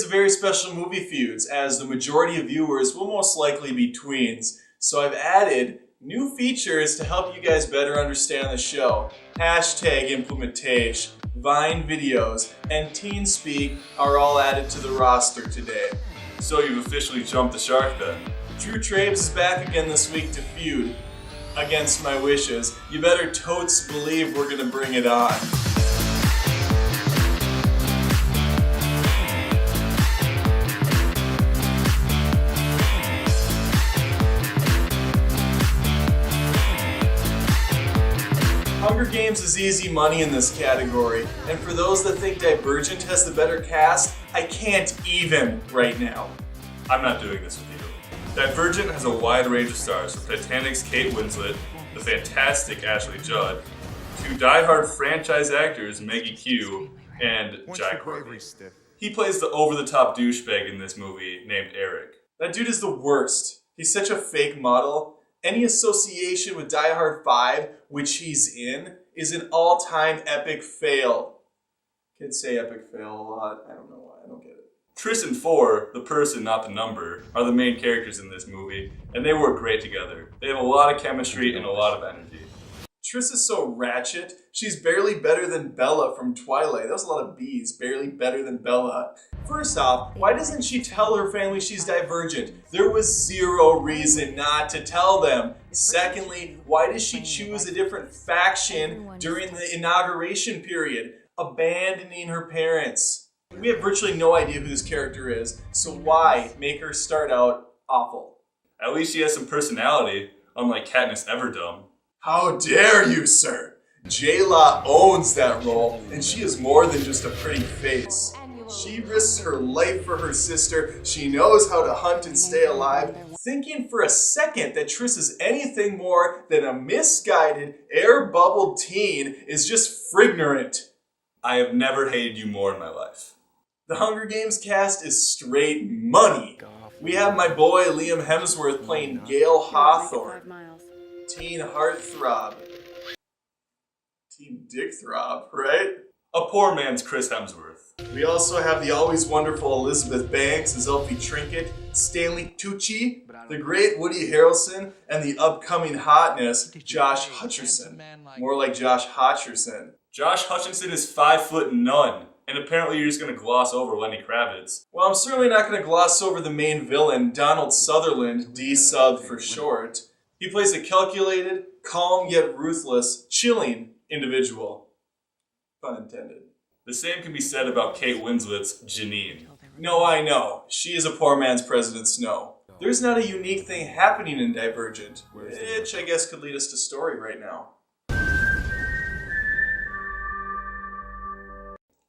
a very special movie, Feuds, as the majority of viewers will most likely be tweens. So I've added new features to help you guys better understand the show. Hashtag implementation, Vine videos, and TeenSpeak are all added to the roster today. So you've officially jumped the shark then? Drew Trabes is back again this week to feud. Against my wishes. You better totes believe we're gonna bring it on. Hunger Games is easy money in this category, and for those that think Divergent has the better cast, I can't even right now. I'm not doing this with you. Divergent has a wide range of stars, from Titanic's Kate Winslet, the fantastic Ashley Judd, to die-hard franchise actors Maggie Q and Jai Courtney. He plays the over-the-top douchebag in this movie named Eric. That dude is the worst. He's such a fake model. Any association with Die Hard 5, which he's in, is an all-time epic fail. Kids say epic fail a lot. I don't know why. I don't get it. Triss and Four, the person, not the number, are the main characters in this movie, and they work great together. They have a lot of chemistry and a lot of energy. Triss is so ratchet. She's barely better than Bella from Twilight. That was a lot of B's. Barely better than Bella. First off, why doesn't she tell her family she's Divergent? There was zero reason not to tell them. Secondly, why does she choose a different faction during the inauguration period, abandoning her parents? We have virtually no idea who this character is, so why make her start out awful? At least she has some personality, unlike Katniss Everdeen. How dare you, sir? J-Law owns that role, and she is more than just a pretty face. She risks her life for her sister, she knows how to hunt and stay alive. Thinking for a second that Triss is anything more than a misguided, air-bubbled teen is just frignorant. I have never hated you more in my life. The Hunger Games cast is straight money. We have my boy Liam Hemsworth playing Gale Hawthorne. Teen heartthrob. Teen dick throb, right? A poor man's Chris Hemsworth. We also have the always wonderful Elizabeth Banks as Elfie Trinket, Stanley Tucci, the great Woody Harrelson, and the upcoming hotness, Josh Hutcherson. More like Josh Hutcherson. Josh Hutcherson is 5'0", and apparently you're just gonna gloss over Lenny Kravitz. Well, I'm certainly not gonna gloss over the main villain, Donald Sutherland, D-Sub for short. He plays a calculated, calm yet ruthless, chilling individual. Pun intended. The same can be said about Kate Winslet's Janine. No, I know. She is a poor man's President Snow. There's not a unique thing happening in Divergent, which I guess could lead us to story right now.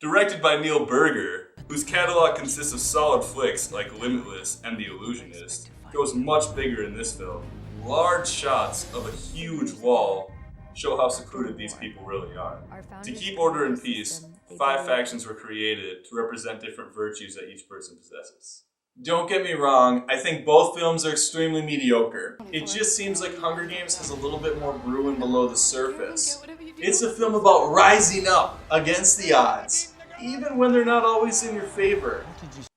Directed by Neil Berger, whose catalog consists of solid flicks like Limitless and The Illusionist, goes much bigger in this film. Large shots of a huge wall show how secluded these people really are. To keep order and peace, 5 factions were created to represent different virtues that each person possesses. Don't get me wrong, I think both films are extremely mediocre. It just seems like Hunger Games has a little bit more brewing below the surface. It's a film about rising up against the odds, even when they're not always in your favor.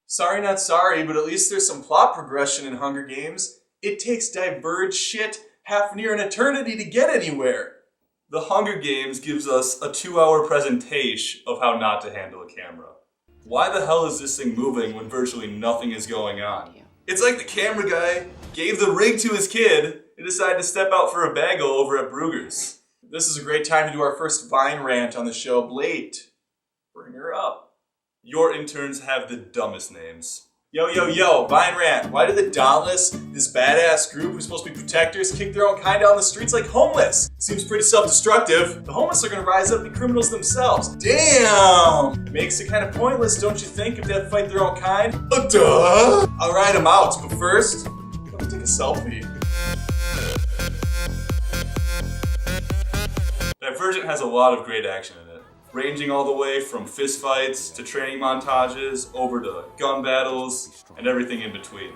Sorry not sorry, but at least there's some plot progression in Hunger Games. It takes Diverge shit half near an eternity to get anywhere. The Hunger Games gives us a 2-hour presentation of how not to handle a camera. Why the hell is this thing moving when virtually nothing is going on? It's like the camera guy gave the rig to his kid and decided to step out for a bagel over at Brugger's. This is a great time to do our first Vine rant on the show. Blade, bring her up. Your interns have the dumbest names. Yo, Vine rant. Why did the Dauntless, this badass group who's supposed to be protectors, kick their own kind out on the streets like homeless? Seems pretty self-destructive. The homeless are gonna rise up and be criminals themselves. Damn! Makes it kind of pointless, don't you think, if they have to fight their own kind? Duh! Alright, I'm out, but first, let me take a selfie. Divergent has a lot of great action in it, ranging all the way from fistfights to training montages over to gun battles and everything in between.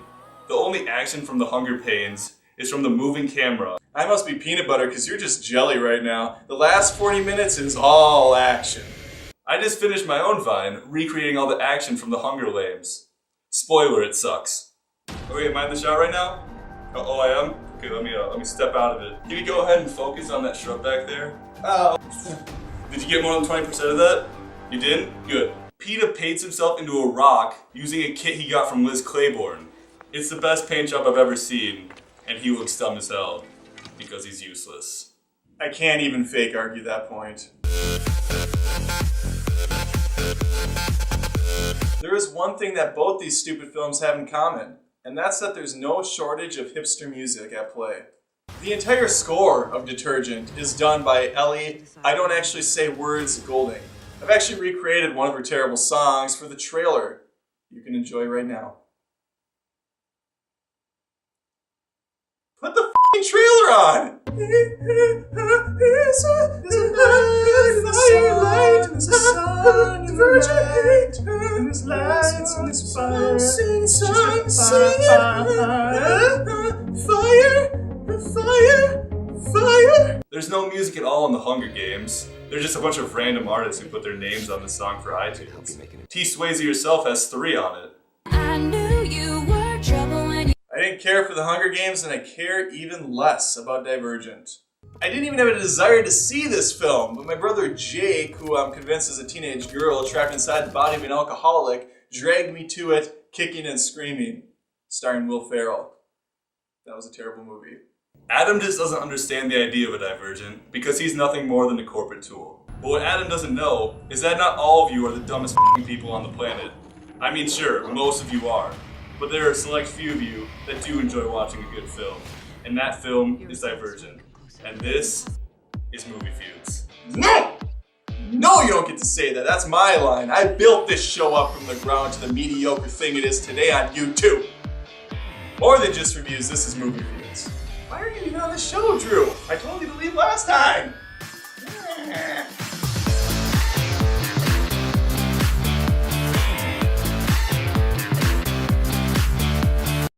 The only action from the Hunger Pains is from the moving camera. I must be peanut butter because you're just jelly right now. The last 40 minutes is all action. I just finished my own Vine recreating all the action from the Hunger Games. Spoiler, it sucks. Okay, am I in the shot right now? Oh, I am? Okay, let me step out of it. Can you go ahead and focus on that shrub back there? Oh. Did you get more than 20% of that? You did? Good. PETA paints himself into a rock using a kit he got from Liz Claiborne. It's the best paint job I've ever seen, and he looks dumb as hell because he's useless. I can't even fake argue that point. There is one thing that both these stupid films have in common, and that's that there's no shortage of hipster music at play. The entire score of Detergent is done by Ellie, I don't actually say words, Golding. I've actually recreated one of her terrible songs for the trailer you can enjoy right now. Put the f***ing trailer on! There's no music at all in the Hunger Games. They're just a bunch of random artists who put their names on the song for iTunes. T. Swayze herself has 3 on it. I knew you were trouble when you... I didn't care for the Hunger Games, and I care even less about Divergent. I didn't even have a desire to see this film, but my brother Jake, who I'm convinced is a teenage girl trapped inside the body of an alcoholic, dragged me to it, kicking and screaming. Starring Will Ferrell. That was a terrible movie. Adam just doesn't understand the idea of a Divergent because he's nothing more than a corporate tool. But what Adam doesn't know is that not all of you are the dumbest f***ing people on the planet. I mean, sure, most of you are. But there are a select few of you that do enjoy watching a good film. And that film is Divergent. And this is Movie Feuds. No! No, you don't get to say that. That's my line. I built this show up from the ground to the mediocre thing it is today on YouTube. More than just reviews, this is Movie Feuds. Why are you even on the show, Drew? I told you to leave last time.